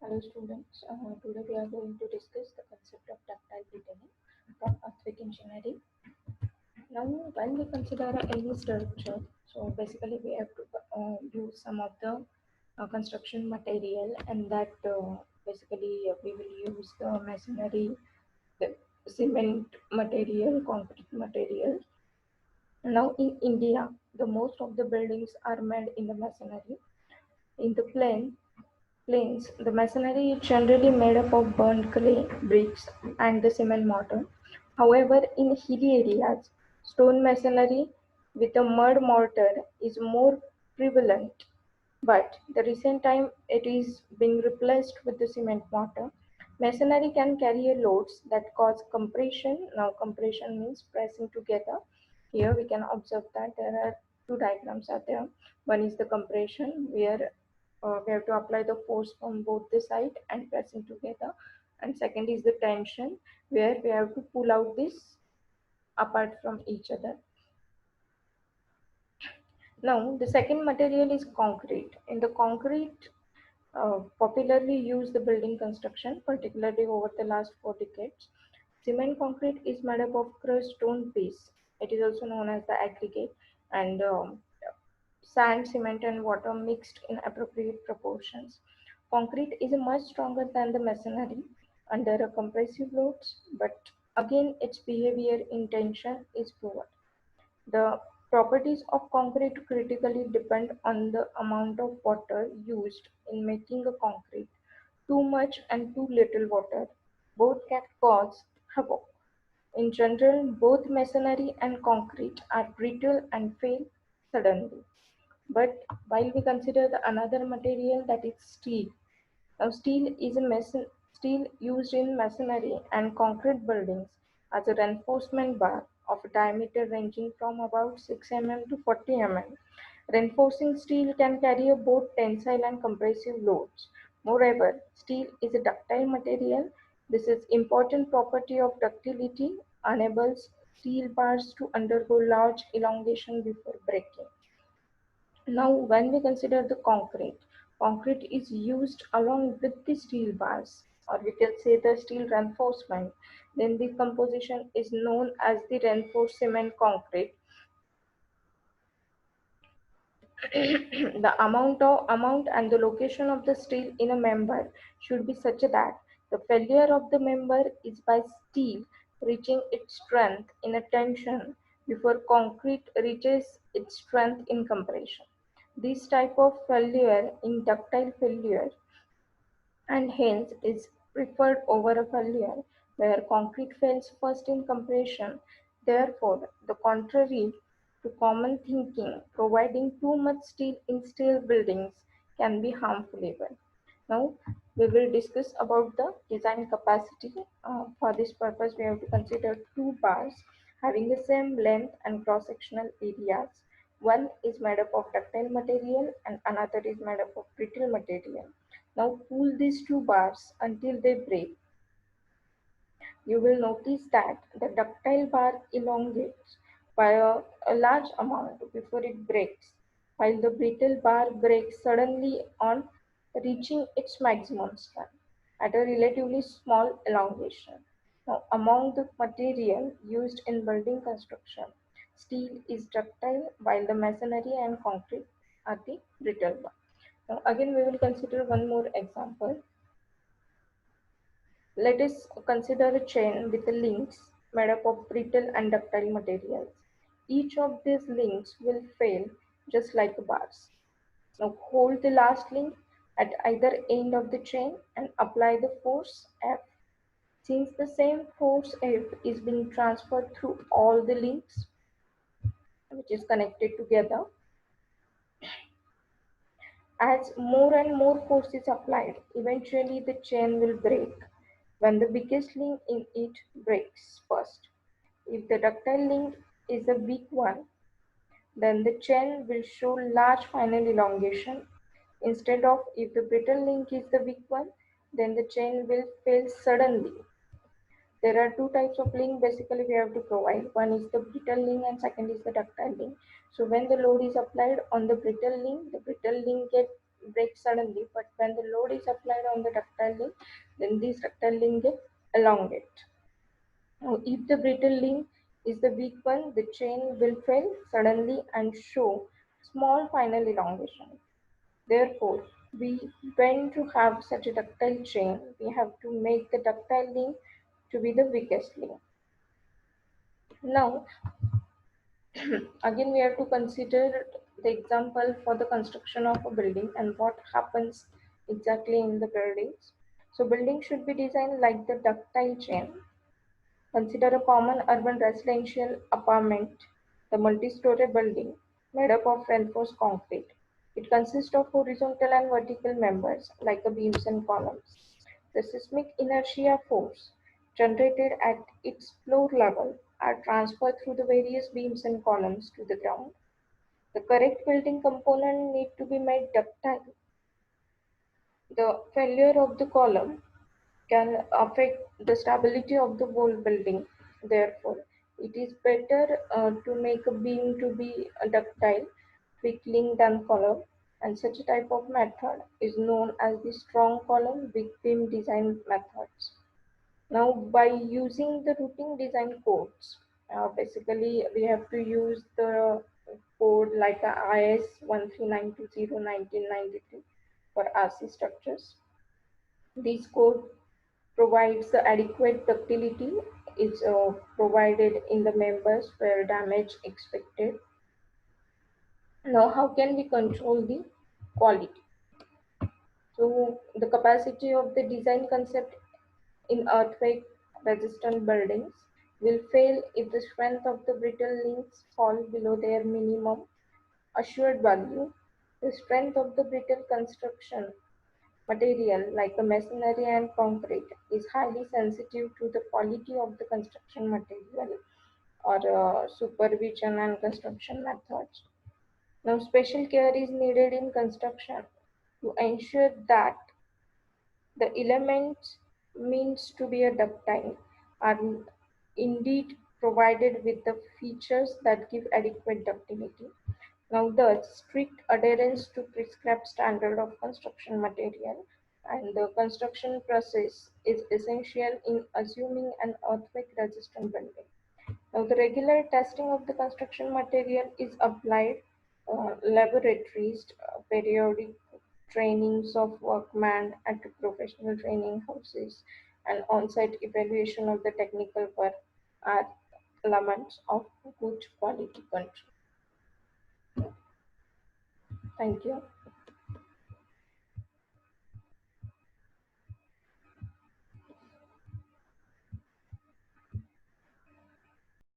Hello students, today we are going to discuss the concept of ductile detailing from earthquake engineering. Now when we consider any structure, so basically we have to use some of the construction material, and that basically we will use the masonry, the cement material, concrete material. Now in India, the most of the buildings are made in the masonry. In the plains, the masonry is generally made up of burnt clay, bricks, and the cement mortar. However, in hilly areas, stone masonry with a mud mortar is more prevalent, but the recent time it is being replaced with the cement mortar. Masonry can carry loads that cause compression. Now, compression means pressing together. Here we can observe that there are two diagrams are there. One is the compression where we have to apply the force from both the side and pressing together, and second is the tension where we have to pull out this apart from each other. Now the second material is concrete. In the concrete popularly used the building construction, particularly over the last 4 decades. Cement concrete is made up of crushed stone piece. It is also known as the aggregate, and sand, cement, and water mixed in appropriate proportions. Concrete is much stronger than the masonry under a compressive loads, but again its behavior in tension is poor. The properties of concrete critically depend on the amount of water used in making a concrete. Too much and too little water both can cause havoc. In general, both masonry and concrete are brittle and fail suddenly. But while we consider the another material, that is steel. Now, steel used in masonry and concrete buildings as a reinforcement bar of a diameter ranging from about 6 mm to 40 mm. Reinforcing steel can carry both tensile and compressive loads. Moreover, steel is a ductile material. This is important property of ductility enables steel bars to undergo large elongation before breaking. Now, when we consider the concrete, concrete is used along with the steel bars, or we can say the steel reinforcement. Then the composition is known as the reinforced cement concrete. The amount and the location of the steel in a member should be such that the failure of the member is by steel reaching its strength in a tension before concrete reaches its strength in compression. This type of failure in ductile failure and hence is preferred over a failure where concrete fails first in compression. Therefore, the contrary to common thinking, providing too much steel in steel buildings can be harmful even. Now, we will discuss about the design capacity. For this purpose, we have to consider two bars having the same length and cross-sectional areas. One is made up of ductile material and another is made up of brittle material. Now pull these two bars until they break. You will notice that the ductile bar elongates by a large amount before it breaks, while the brittle bar breaks suddenly on reaching its maximum strength at a relatively small elongation. Now, among the material used in building construction, steel is ductile while the masonry and concrete are the brittle one. Now, again, we will consider one more example. Let us consider a chain with links made up of brittle and ductile materials. Each of these links will fail just like bars. Now hold the last link at either end of the chain and apply the force F. Since the same force F is being transferred through all the links which is connected together, as more and more force is applied, eventually the chain will break when the biggest link in it breaks first. If the ductile link is a weak one, then the chain will show large final elongation. Instead of if the brittle link is the weak one, then the chain will fail suddenly. There are two types of link basically we have to provide. One is the brittle link and second is the ductile link. So when the load is applied on the brittle link break suddenly, but when the load is applied on the ductile link, then this ductile link gets elongate. Now, if the brittle link is the weak one, the chain will fail suddenly and show small final elongation. Therefore, when to have such a ductile chain, we have to make the ductile link to be the weakest link. Now, again, we have to consider the example for the construction of a building and what happens exactly in the buildings. So, building should be designed like the ductile chain. Consider a common urban residential apartment, the multi-story building made up of reinforced concrete. It consists of horizontal and vertical members like the beams and columns. The seismic inertia force generated at its floor level are transferred through the various beams and columns to the ground. The correct building component need to be made ductile. The failure of the column can affect the stability of the whole building. Therefore, it is better to make a beam to be ductile, weak link than column, and such a type of method is known as the strong column weak beam design methods. Now, by using the routing design codes, basically we have to use the code like the IS 13920 for RC structures. This code provides the adequate ductility is provided in the members where damage expected. Now, how can we control the quality? So, the capacity of the design concept in earthquake resistant buildings will fail if the strength of the brittle links fall below their minimum assured value. The strength of the brittle construction material like the masonry and concrete is highly sensitive to the quality of the construction material or supervision and construction methods. Now, special care is needed in construction to ensure that the elements means to be a ductile are indeed provided with the features that give adequate ductility. Now, the strict adherence to prescribed standard of construction material and the construction process is essential in assuming an earthquake resistant building. Now, the regular testing of the construction material is applied, laboratories, periodic trainings of workmen at professional training houses, and on-site evaluation of the technical work are elements of good quality control. Thank you.